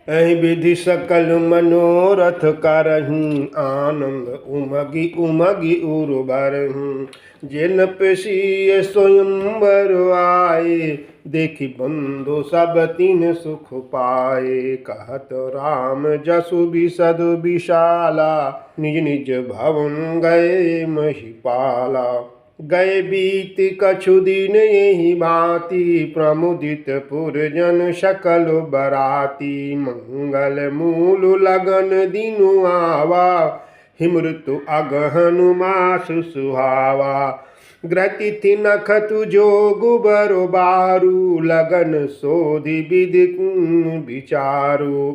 ऐ विधि सकल मनोरथ करहीं, आनंद उमगी उमगी उर्वरहीं। जिन पेशीय स्वयंवर आए, देखि बंधु सब तीन सुख पाए। कहत राम जसु बिसद विशाला, निज निज भवन गए महिपाला। गए बीत कछु दिन यही भांति, प्रमुदित पुरजन सकल बराती। मंगल मूल लगन दिनु आवा, हिमृतु अगहन मासु सुहावा। ग्रतिथि नखतु जोगु बरो बारू, लगन सोधि विधि विचारु।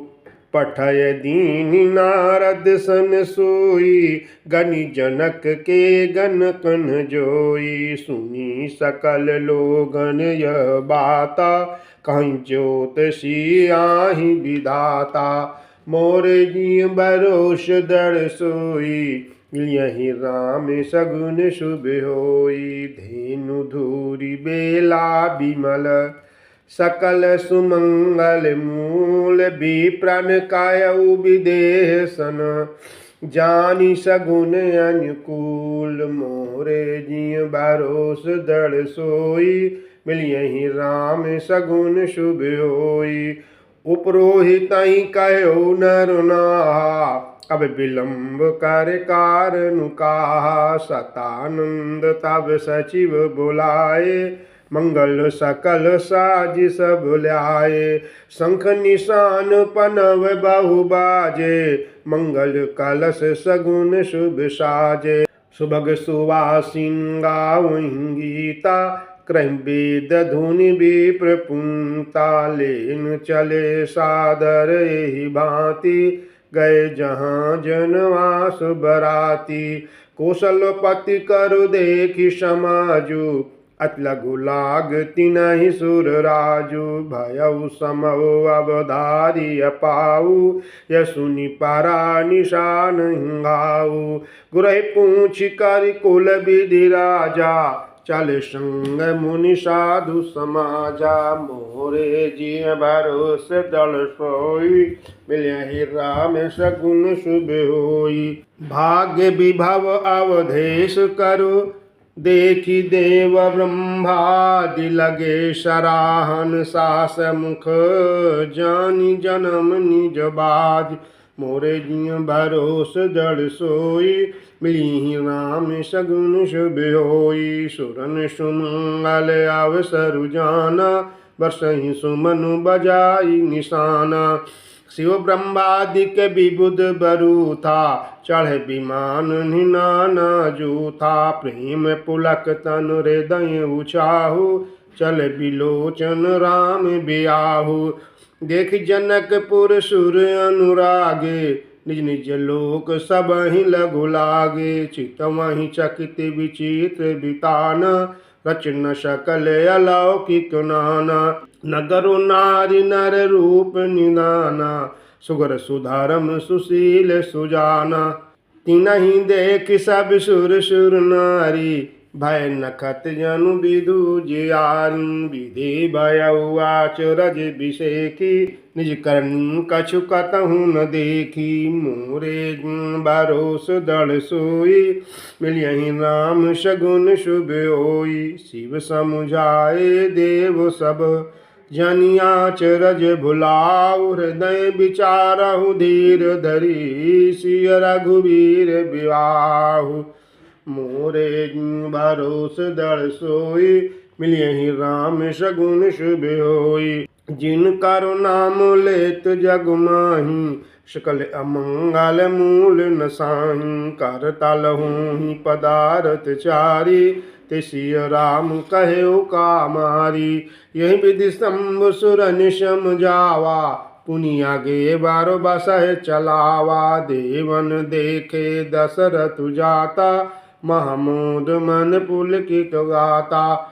पठय दीनि नारद सन सोई, गनि जनक के गन कन जोई। सुनी सकल लोगन यह बाता, कहीं ज्योतिषी आहि विधाता। मोरे जी बरोष दर सोई, यही राम सगुन शुभ होई। धेनु धूरी बेला बिमल, सकल सुमंगल मूल। विप्रन कायउ विदेह सन, जानी सगुन अनुकूल। मोरे जिय भरोस दृढ़ सोई, मिलियहि राम सगुन शुभ होई। उपरोहित कहो नर नाहा, अब विलंब कर कारण कहा। सतानंद तब सचिव बुलाए, मंगल सकल साज सब ल्याए। शंख निशान पनव बहु बाजे, मंगल कलश सगुन शुभ साजे। सुभग सुवासिन गावहीं गीता, क्रम वेद धुनि विप्र पुंता। लेन चले सादर एहि भांति, गए जहाँ जनवास बराती। कौशलपति करु देखि समाजु, अति लघु लाग तिनहि सुर राजु। भयउ समौ अवधारी अपाऊ, यह सुनि परा निशान हिंगाऊ। गुरहि पूछ कर कुल विधि राजा, चल संग मुनि साधु समाजा। मोरे जिय भरोस दल सोई, मिलहि राम सगुन शुभ होई। भाग्य विभव अवधेश करु, देखि देव ब्रह्मादि लगे सराहन। सास मुख जानि जन्म निज बाज, मोरे जिय भरोस दृढ़ सोई, मिलिहि राम सगुन शुभ होई। सुरन सुमंगल अवसरु जाना, बरसहि सुमनु बजाई निशाना। शिव ब्रह्मादिक विबुध बरु था, चढ़े विमान निनाना जूथा। प्रेम पुलक तनु हृदय उछाहु, चल बिलोचन राम बियाहु। देख जनकपुर सुर अनुरागे, निज निज लोक सबहि लघु लागे। चितवहि चकित विचित्र बिताना, रचन सकल अलौकिक नाना। नगरु नारी नर रूप निदाना, सुगर सुधर्म सुशील सुजाना। तिनहि देख सब सुर सुर नारी, भय नखत जनु विदु जियारी। विधि भयउ आचरज बिसेखी, निज करनी कछु कतहु न देखी। मोरे भरोस दृढ़ सोई, मिलियहि राम सगुन शुभ होई। शिव समुझाए देव सब, जनियाचरज भुलाऊ। हृदय विचारहु धीर धरी, सिय रघुवीर विवाहु। मोरे भरोस दृढ़ सोई, मिलियहि राम सगुन शुभ होई। जिन करो नाम लेत जग माही, सकल अमंगल मूल नसाही। कर तलहु पदारथ चारी, ते सिय राम कहे कामारी। यही विधि शंभु सुरन समझावा, पुनि आगे बारो बसह चलावा। देवन देखे दशरथ जाता, महमूद मन पुलकित गाता।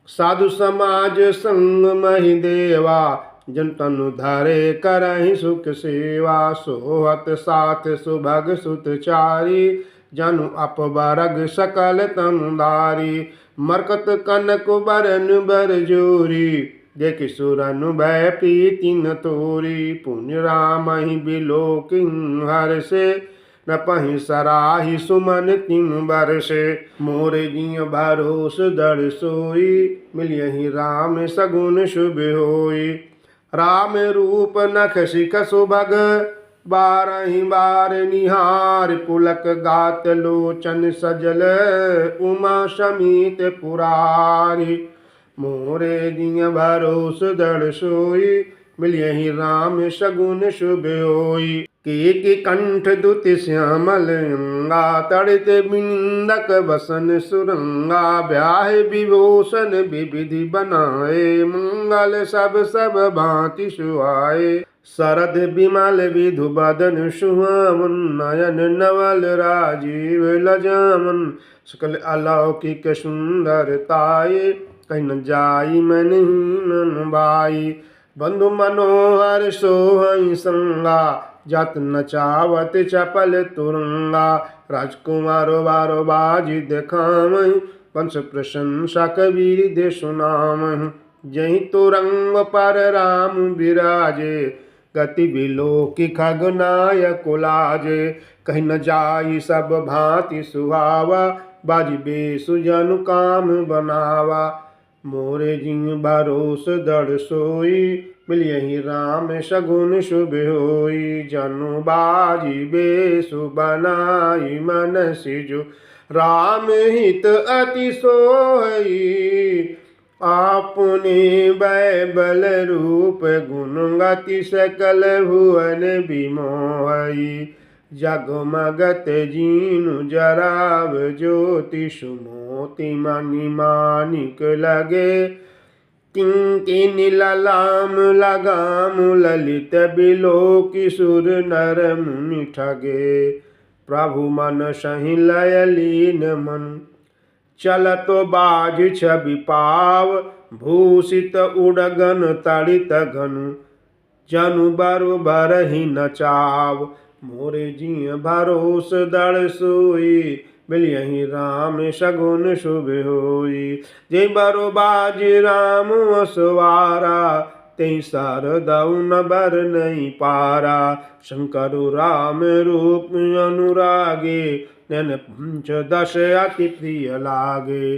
साधु समाज संग महि देवा, जन तनु धरे करहि सुख सेवा। सोहत साथ सुभग सुत चारी, जनु अपबरग सकल तनुदारी। मरकत कनक बरन बर जोरी, देखि सुरनु भय प्रीति न तोरी, पुण्य राम ही बिलो किं हर्षे, न पहि सराहि सुमन तिन बरसे। मोरे जिय भरोस दृढ़ सोई, मिलियहि राम सगुन शुभ होई। राम रूप नख शिख सुभग, बारहि बार निहार पुलक गात लोचन सजल, उमा समीत पुरारी। मोरे जिय भरोस दृढ़ सोई, मिलियहि राम सगुन शुभ होई। की कंठ दुति श्यामल अंगा, तड़ित बिंदक बसन सुरंगा। ब्याह विभूषण विविधि बनाए, मंगल सब भांति सुहाए। शरद बिमल विधु बदन सुहावन, नयन नवल राजीव लजामन। सकल अलौकिक सुंदरताये, कहीं न जाई मन ही मन भाई। बंधु मनोहर सोहई संगा, जत नचावत चपल तुरंगा। राजकुमारो बारो बाजी देखामहि, वंश प्रशंसा कबीर दे सुनामहि। जहि तुरंग पर राम विराजे, गति बिलोकी खगनायक लाजे। कहीं न जाई सब भांति सुहावा, बाजी बेसु जनु काम बनावा। मोरे जिय भरोस दृढ़ सोई, मिलियहि राम सगुन शुभ होई। जनु बाजी बेसु बनाई मन सिजु, राम हित अति सोहई। आपने बैबल रूप गुण गति, सकल भुवन बिमोहई। जगमगत जीनु जराव ज्योति, सुमोति मणि मानिक लगे। किंकिन ललाम लगाम ललित, बिलोकी सुर नर मुनि ठगे। प्रभु मन सहि लय लीन मन, चलत बाज छवि पाव। भूषित उड़गन तड़ित घनु, जनु बरु बरहि नचाव। मोरे जिय भरोस दृढ़ सोई, मिलियहि राम सगुन शुभ होई। जे बरु बाज राम असवारा, तेहि शारदउ न बर नहीं पारा। शंकर राम रूप अनुरागे, नैन पंचदश अति प्रिय लागे।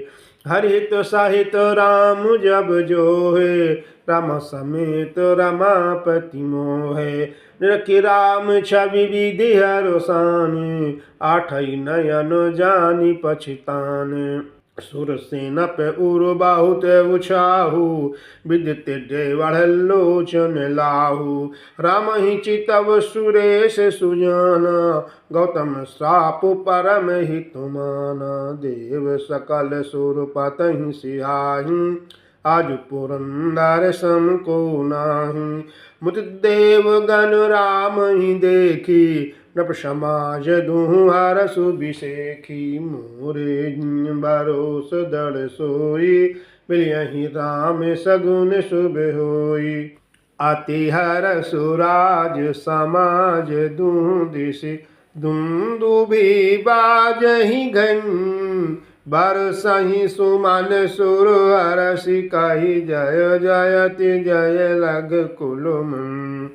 हरित सहित राम जब जोहे, राम समेत रमापति मोहे। रखि राम छवि विधि हरसानी, आठई नयन जानि पछिताने। सुरसेन पे उरु बहुत उछाहु, विदित देवढ़ लोचन लाहु। राम ही चितव सुरेश सुजाना, गौतम सापु परम हितुमाना। देव सकल सुरपतहि सिहाहि, आज पुरंदर सम को नाही। मुत देव गण राम ही देखी, नृप समाज दुहु हरसु बिसेखी। मोरे जिय भरोस दृढ़ सोई, मिलियहि राम सगुन शुभ होई। अति हरसु राज समाज दुहु दिसि, दुंदुभि बाजहि घन। बरसहि सुमन सुर हरषि, कहि जय जयति जय लग कुल मन।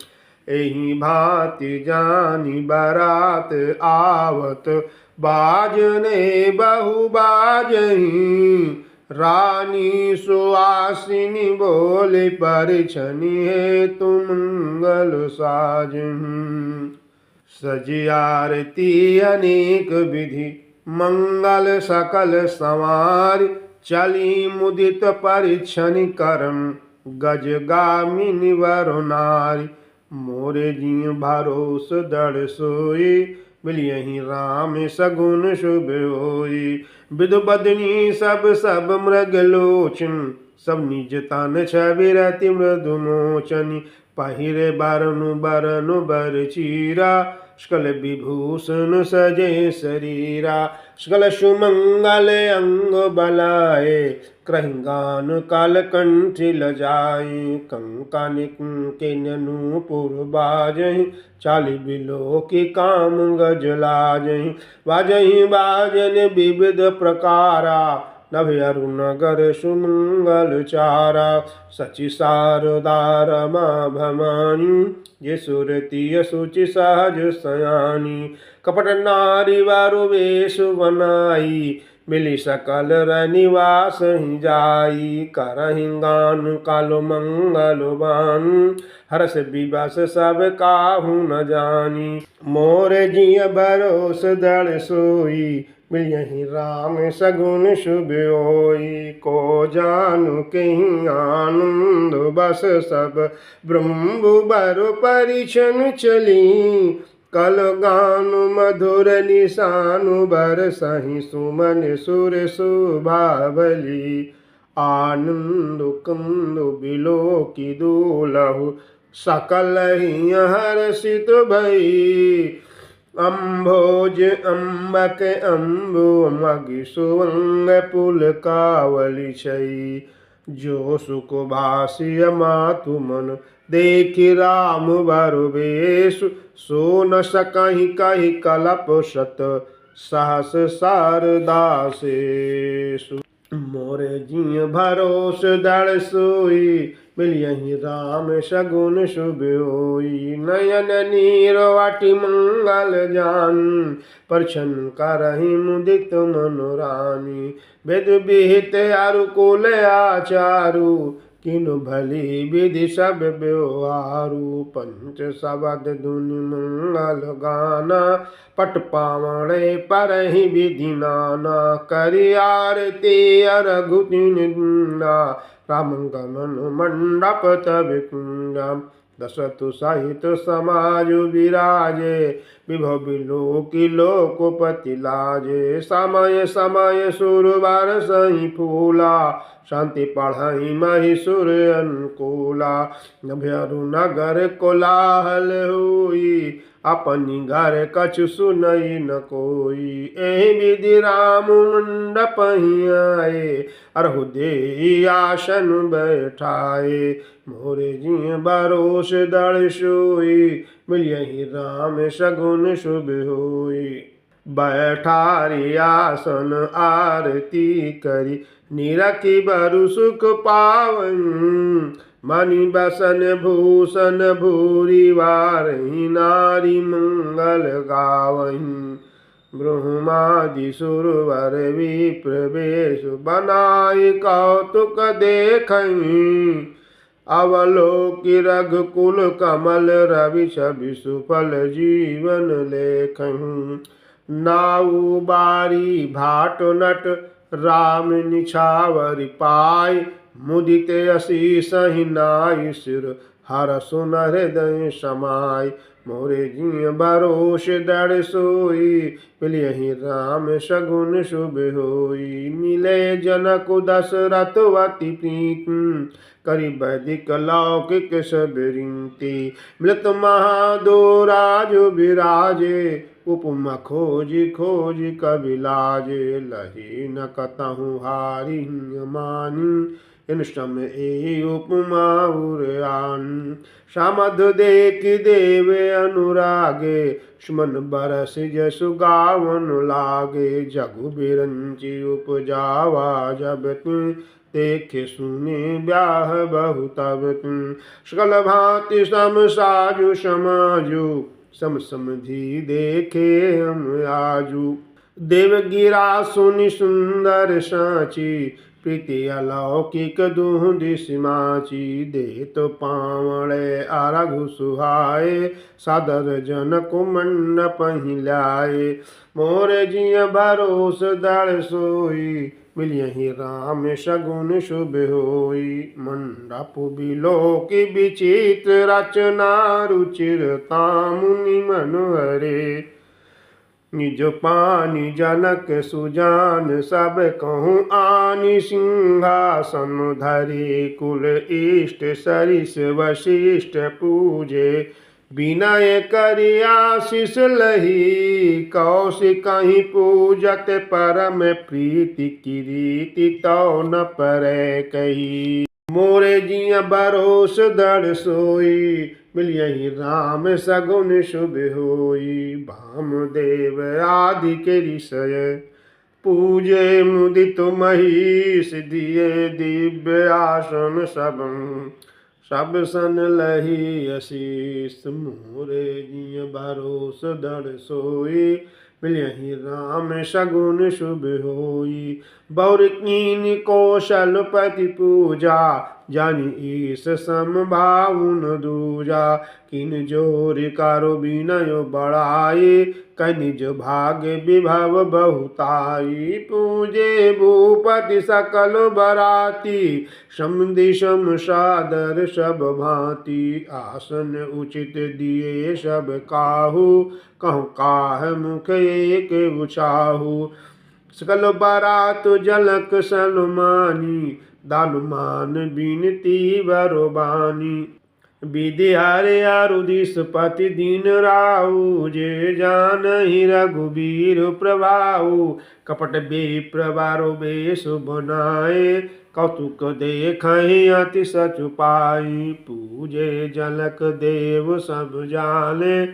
एहि भांति जानी बरात आवत, बाजने बहु बाजहीं। रानी सुहासिनी बोले, परिछनि हेतु मंगल साजहीं। सजी आरती अनेक विधि, मंगल सकल संवार। चली मुदित परिछनि करम, गजगामिनी वरु नारी। मोरे जिय भरोस दृढ़ सोई, मिलियहि राम सगुन शुभ होई। विधु बदनी सब मृग लोचन, सब निज तन छवि रति मृदु मोचनी। पहिरे बरनु बरनु बर चीरा, सकल विभूषण सजे शरीरा। सकल सुमंगल अंग बलाए, क्रहि गान काल कंठ लजाए। कंकन किंकिन नूपुर बाजहि, चालि बिलोकी काम गज लाजहि। बाजहि बाजन विविध प्रकारा, नभ अरुणगर सुमंगल चारा सचि शारदा रमा भवानी ये सुरति सुचि सहज सयानी कपट नारी वारु वेश बनाई मिली सकल रनिवास ही जाई करहि गान कालो मंगल बान हरस विवश सब काहू न जानी मोर जिय भरोस दल सोई मिलियहि राम सगुन शुभ होई को जानु कहीं आनंद बस सब ब्रह्म बरु परिछन चली कल गानु मधुर निशानु बर सही सुमन सुर सुभावली आनंद कंद बिलो की दूलहु सकल ही हर्षित भई अम्भोज अम्बक अम्बु मगि सुवंग पुल कावली छई जो सुख भाष्य मातु मन देखि राम बरु बेसु सो न सकहि कहि कलप शत सहस शारदासेषु मोरे जिय भरोस दृढ़ सोई मिलियहि राम सगुन शुभ होई नयन नीर वाटि मंगल जान परछन करहि मुदित मनोरानी वेद विहित अरु कुल आचारु किनु भली विधि सब व्यवहारु पंच शबद धुनि मंगल गाना पट पावणे परहि विधि नाना करि आरती अरघुतिन राम गमन मंडप तब कुंजम दशतु साहित समाज विराजे विभव बिलोकी लोकपति लाजे समय समय सुरवर सही फूला शांति पढ़ई महिषुर अनुकूला नभ्यरु नगर कोलाहल हुई अपनी घर कछु सुनई न कोई एहि विधि राम मंडप ही आए अरहु दे आसन बैठाए मोरे जिय भरोस दृढ़ सोई मिलियहि राम सगुन शुभ होई बैठारी आसन आरती करी निरखि बरु सुख पावन मणि बसन भूषण भूरि वारहि नारी मंगल गावहीं ब्रह्मादि सुरवर विप्र वेश बनाई कौतुक देखहीं अवलोकि रघुकुल कमल रवि छवि सुफल जीवन लेखहीं नाऊ बारी भाट नट राम निछावर पाय मुदित असीस ही नाई सिर हर सुन हृदय समाय मोरे जिय भरोस दृढ़ सोई मिलियहि राम सगुन शुभ होई मिले जनक दशरथवती प्रीति करि वैदिक लौकिक सब रीति मृत महादो राजु विराजे उपमा खोजी खोजी कवि लाजे लही न कतहु हारि मानी इन सम ए उपमा उरआन समध देख देव अनुरागे सुमन बरस जसु गावन लागे जगु बिरंची उपजावा जब तुम देखे सुने ब्याह बहु तब तुम सकल भांति सम साजु समाजु सम समधि देखे हम आजू देवगिरा सुनि सुंदर साची प्रीति अलौकिक दूंदी सिमाची दे तो पावड़े आरघु सुहाए सादर जनक मंडप ही लाए मोर जिय भरोस दृढ़ सोई मिलियहि राम सगुन शुभ होई मंडप बिलोकि विचित्र रचना रुचिरता मुनि मनोहरे निज पानी जनक सुजान सब कहूँ आनि सिंहासन धरे कुल इष्ट सरिस वशिष्ठ पूजे विनय करि आशीष लही कौशिकहि पूजत परम प्रीति किरीति तौ न परै कही मोरे जिय भरोस दृढ़ सोई मिलियहि राम सगुन शुभ होई भामदेव आदि के ऋषय पूजे मुदित महीष दिए दिव्य आसन सब सन लही आशीष। मोरे जिय भरोस दड़ सोई मिलियहि राम सगुन शुभ होई। बौर कीन कौशलपति पूजा जानि ईश सम भाउन दूजा। किन जोर कारो बिनय बड़ाई कहि निज भाग्य विभव बहुताई। पूजे भूपति सकल बराती समधि सम सादर सब भांति। आसन उचित दिए सब काहू कहूँ काह मुख एक उछाहू। सकल बारात जलक सलमानी दानुमान बिनती बरबानी। विधि हरे आरुदिस पति दीन राहु जे जानहि रघुबीर प्रभाऊ। कपट विप्र बारो बेश बनाए कौतुक देखहि अति सचु पाई। पूजे जनक देव सब जाने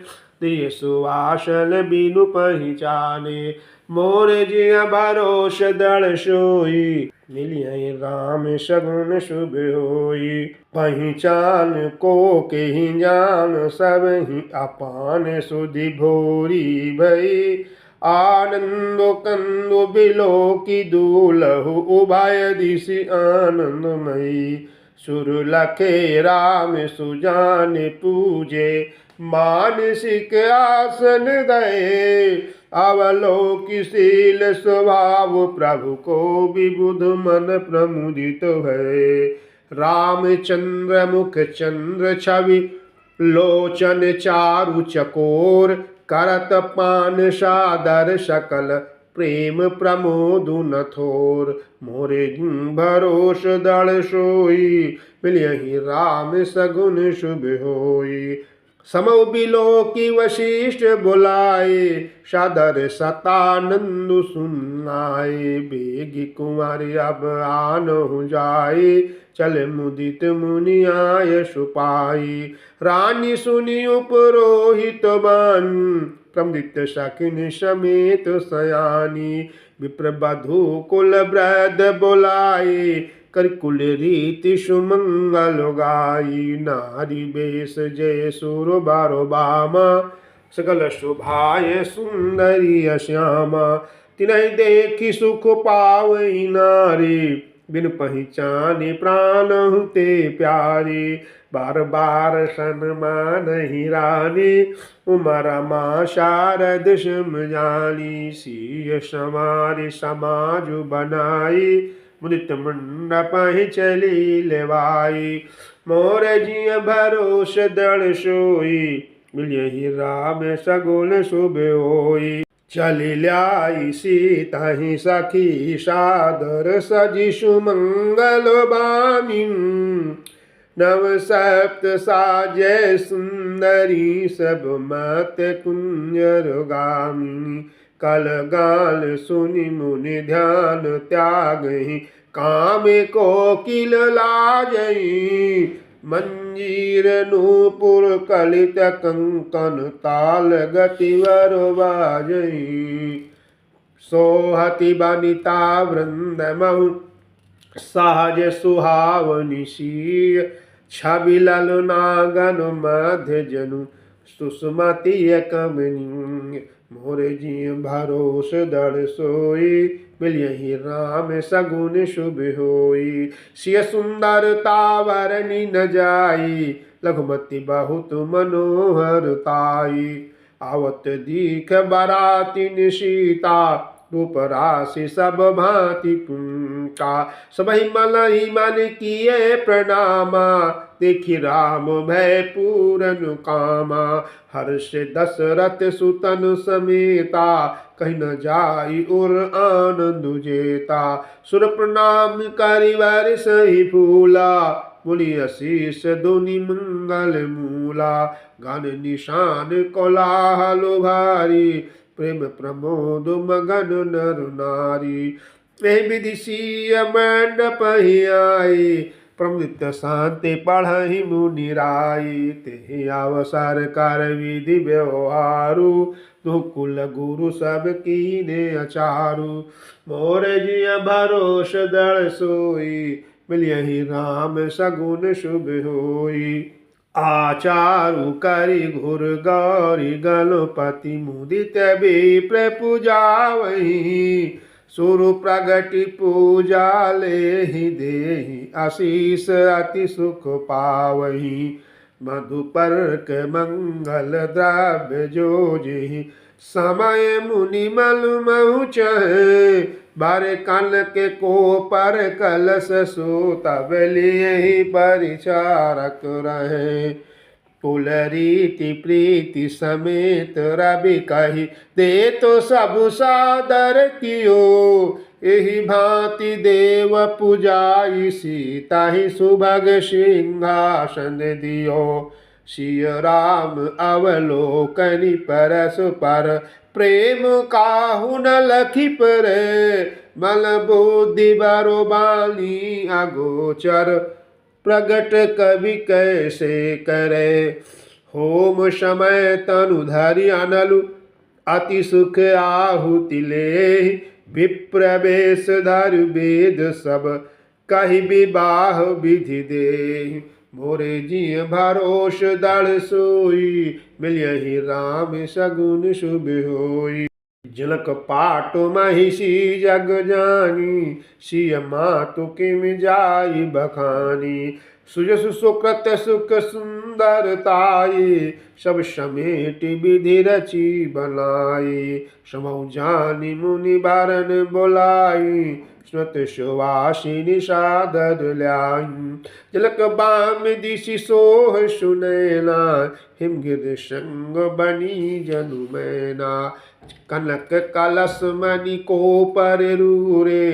प्रिय सुवासल बिनु पहिचाने। मोर जिय भरोस दड़ सोई मिलिय राम सगुन शुभ होई। पहिचान को के ही जान सब ही अपान सुधि भोरी भई। आनंदो कंदो बिलो की दूलहु उभय दिशि आनंदमयी। सुर लखे राम सुजान पूजे मानसिक आसन दये। अवलोकिशील स्वभाव प्रभु को विबुध मन प्रमुदित है। रामचंद्र मुख चंद्र छवि लोचन चारु चकोर। करत पान सादर सकल प्रेम प्रमोदु न थोर। मोरे भरोस दड़ सोई मिलियहि राम सगुन शुभ होई। समौ बिलो की वशिष्ठ बुलाए सादर सतानंदु सुनाए। बेगी कुंवर अब आनहु जाए चल मुदित मुनि आय सुपाई। रानी सुनी उपरोहित बानी प्रमुदित शकिन समेत सयानी। विप्र बधू कुल वृद्ध बुलाए कर कुल रीति सुमंगल गाई। नारी बेश जय सुर बारो बामा सकल शोभाय सुंदरी श्यामा। तिन्हि देखी सुख पावई नारी बिन पहिचाने प्राण ते प्यारे। बार बार सन्मानहि रानी उमा रमा शारद सम जानी। सिय समारि समाज बनाई मुदित मंडप ही चली लेवाई। मोर जिय भरोस दड़ सोई मिलियहि राम सगुन शुभ होई। चली ल्याई सीता ही सखी सादर सजी सुमंगल बामिन। नव सप्त साजय सुंदरी सब मत कुंजर गामिनी। कल गाल सुनि मुनि ध्यान त्यागहि कामे कोकिल लाजई। मंजीर नूपुर कलित कंकन ताल गतिवर बाजई। सोहति बनिता वृंद महु सहज सुहावनि सीय। छवि ललनागन मध्य जनु सुषमति कमनी। मोरे जिय भरोस दड़ सोई मिलियहि राम सगुन शुभ होई। सिय सुंदरता वरनि न जाई लघुमति बहुत मनोहर ताई। आवत दीख बरातिन सीता रूप राशि सब भांति कुंता। सबहि मनहि मन किए प्रणामा देखि राम भय पूरन कामा। हर्ष दशरथ सुतन समेता कहि न जाई उर आनंद जेता। सुर प्रणाम करि बरसहि फूला मुनि अशीष दुनि मंगल मूला। गान निशान कोलाहल भारी प्रेम प्रमोद मगन नर नारी। एहि विधि सिय मंडप ही आई प्रमृत शांति पढ़हि मुनि राई ते अवसर कर विधि व्यवहारु दुकुल गुरु सब कीने अचारु मोर जिय भरोस दल सोई मिलियहि राम सगुन शुभ होई आचारु करि घुर गौरी गणपति मुदित विप्र पूजावहि सुरु प्रगति पूजा लेहि देहि आशीष अति सुख पावहि मधुपर्क मंगल द्रव्य जोजिहि समय मुनि मल महु चहे बारे कन के को पर कलश सो तब लिए परिचारक रहे कुल रीति प्रीति समेत रवि कही दे तो सब सादर कियो एहि भांति देव पूजाई सीता ही सुभग सिंहासन दियो सिय राम अवलोकनि परस पर प्रेम काहु न लखी परे मल बुद्धि बरो बानी अगोचर प्रगट कवि कैसे करे होम समय तनु धरि अनलु अति सुख आहुति ले विप्र बेश धरि वेद सब कहि विवाह विधि दे मोरे जिय भरोस दल सोई मिलियहि राम सगुन शुभ होई जनक पाटो महिषी जग जानी सिय मातु किम जाई बखानी सुजसु सुकृत सुख सुंदरताई सब समेटि विधि रची बनाई समौ जानी मुनि बारन बोलाई स्मृत सुवासिनी सादर ल्याई तिलक बाम दिशि सोह सुनैना हिमगिर संग बनी जनु मैना कनक कलश मणि को पर रूरे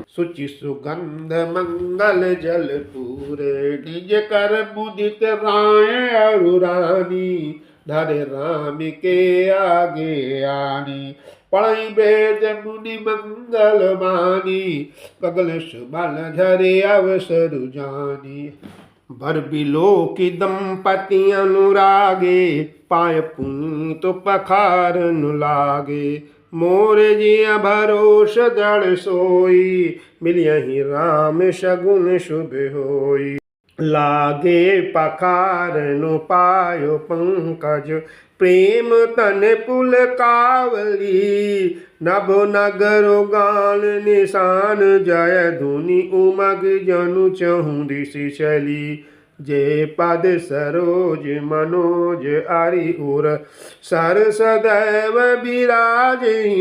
सुचि सुगंध मंगल जल पूरे निज कर मुदित राय अरुरानी धरे राम के आगे आनी पढ़ई वेद मुनि मंगल मानी पगल सुबल झरे अवसर जानी बर बिलो की दंपति अनुरागे पाय पुनीत पखारन लागे मोर जिय भरोस दृढ़ सोई मिलियहि राम सगुन शुभ होई लागे पखारनु पायो पंकज प्रेम तन पुल कावली नभ नगरो गान निशान जय धुनि उमग जनु चहु दिशि चली जे पद सरोज मनोज अरि उर सर सदैव विराजहि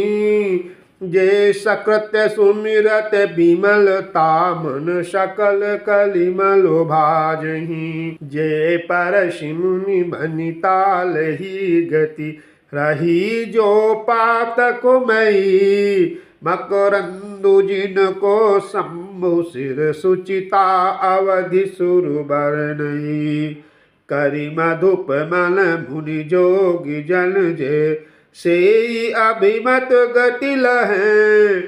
जे सकृत सुमिरत विमलता मन सकल कलिमल भाजहि जे परसि मुनि बनिताल ही गति रही जो पातक मई मकरंदु जिनको शंभु सिर सुचिता अवधि सुरु बरनई करि मधुप मन मुनि जोगी जन जे से अभिमत गति लहे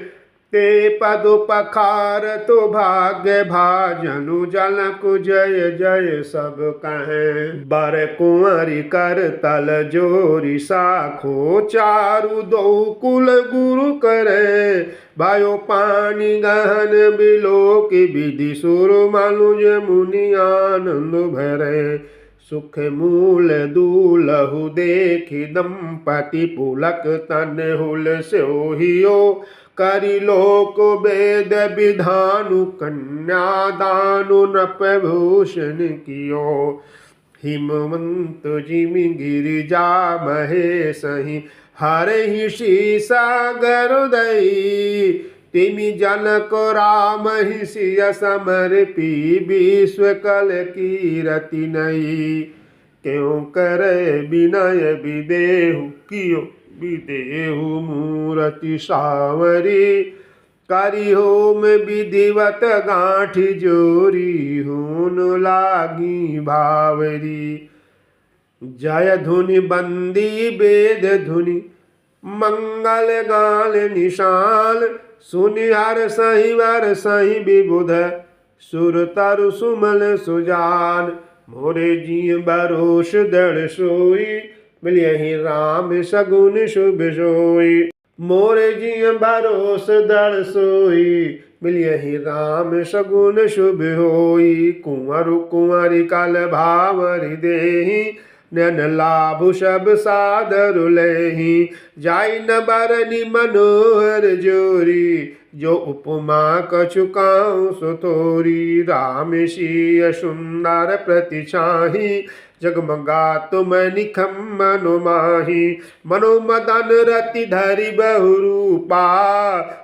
ते पदु पखार तो भाग्य भाजनु जनक जय जय सब कहें बर कुंवरी कर तल जोरी साखो चारु दो कुल गुरु करे भयो पानी गहन बिलो की विधि सुर मनुज मुनि आनंद भरे सुख मूल दूलहु देखि दंपति पुलक तन हुल सोहियो करि लोक वेद विधानु कन्यादानु नृपभूषण कियो हिमवंत जिमि गिरिजा महेशहि हरहि सागर दई तिमि जनक राम ही सिय समर्पी विश्व कल कीरति नई क्यों करे विनय विदेहु कियो विदेहु मूरति सावरी करि होम विधिवत गांठी जोरी हुन लागी भावरी जय धुनि बंदी वेद धुनि मंगल गाल निशाल सुनि हर सही वर सही विबुध सुर तरु सुमल सुजान। मोरे जी बरोस दृढ़ सोई, मिलियहि राम सगुन शुभ सोई। मोरे जी भरोस दृढ़ सोई, मिलियहि राम सगुन शुभ होई। कुंवर कुंवरी कल भावरि देहि, नैन लाभु सब सादर लेहि। जाई न बरनि मनोहर जोरी, जो उपमा कछु काहू सो थोरी। राम सिय सुंदर प्रति छाही, जगमगात मैं निखम मनो माही। मनो मदन रति धरि बहु रूपा,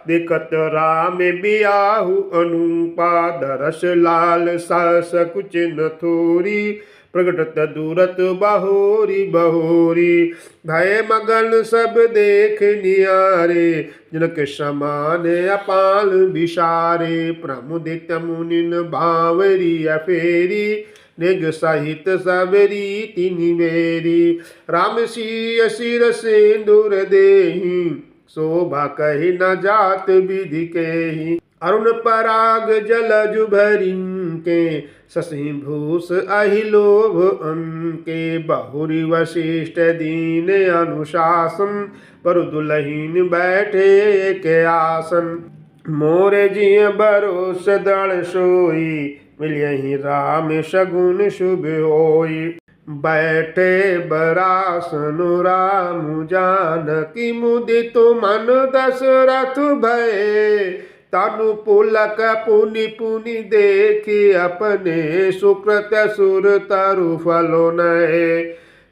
देखत राम बियाहु अनुपा। दरस लाल सहस कुछ न थोरी, प्रगटत दूरत बहोरी बहोरी। भय मगन सब देख नियारे, जनक समान अपाल विसारे। प्रमुदित मुनिन बावरी अफेरी, निज सहित सब रीति निवेरी। राम सिय सिर सिंदूर देहि, शोभा कहि न जात विधि केहि। अरुण पराग जलज भरिंके, शशि भूष अहि लोभ अंके। बहुरी वशिष्ठ दीन अनुशासन, पर दुलहीन बैठे एक आसन। मोरे जिय बरोस दृढ़ सोई, मिलियहि राम सगुन शुभ होई। बैठे बरासन राम जानकी, मुदित मन दशरथ भये। तनु पुलक पुनि पुनि देखि, अपने सुकृत सुर तरु फलो नये।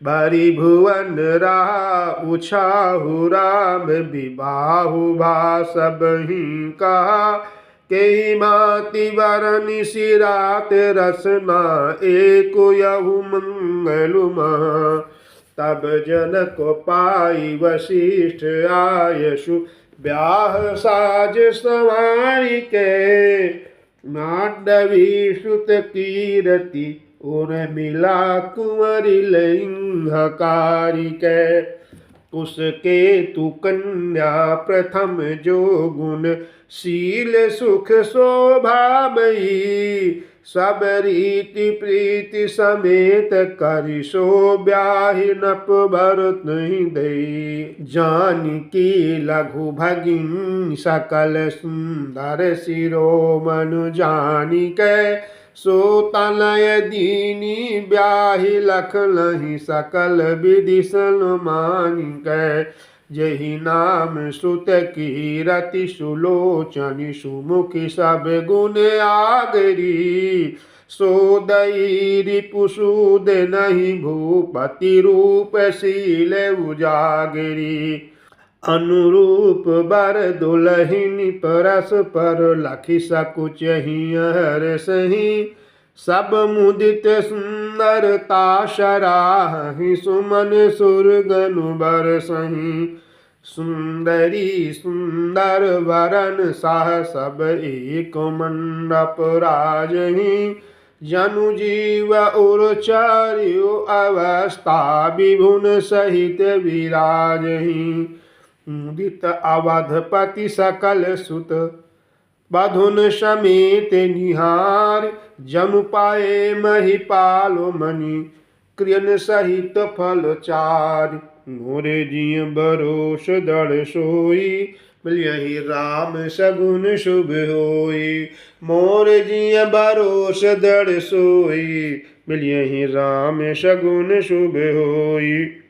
भरी भुवन रहा उछाहु, राम विबाहु भा सबहि कहा। केहि माति वरनि सिरात रसना, एक यहु मंगलु महा। तब जनक पाई वशिष्ठ आयसु, ब्याह साज संवारि के। मांडवी सुत कीरति, उर्मिला कुंवरि लइंघकारी के। उसके तु कन्या प्रथम जो गुण, शील सुख शोभामयी। सब रीति प्रीति समेत करि, सो ब्याहि नप भरत नहीं दई। जानकी लघु भगिन, सकल सुंदर शिरोमणि जानिकै। सो तनय दीनी, ब्याहि लखलहि सकल विधि सन्मानिकै। जहि नाम सुत कीरति, सुलोचनि सुमुखि सब गुण आगरी। सो दई रिपु सूद नहीं, भूपति रूप शील उजागरी। अनुरूप बर दुलहिन, परस पर लखि सकुचहि हरसहि। सब मुदित सुंदरता सराहि, सुमन सुरगनु बरसहि। सुंदरी सुंदर वरन साह, सब एक मंडप राजहि। जनु जीव उर चार्यो, अवस्था विभुन सहित विराजहि। मुदित अवधपति सकल सुत, बधुन समेत निहार। जनु पाए महिपालो मणि, क्रियन सहित फल चार। मोरे जिय बरोस दृढ़ सोई, मिलियहि राम सगुन शुभ होई। मोरे जिय बरोस दृढ़ सोई, मिलियहि राम सगुन शुभ होई।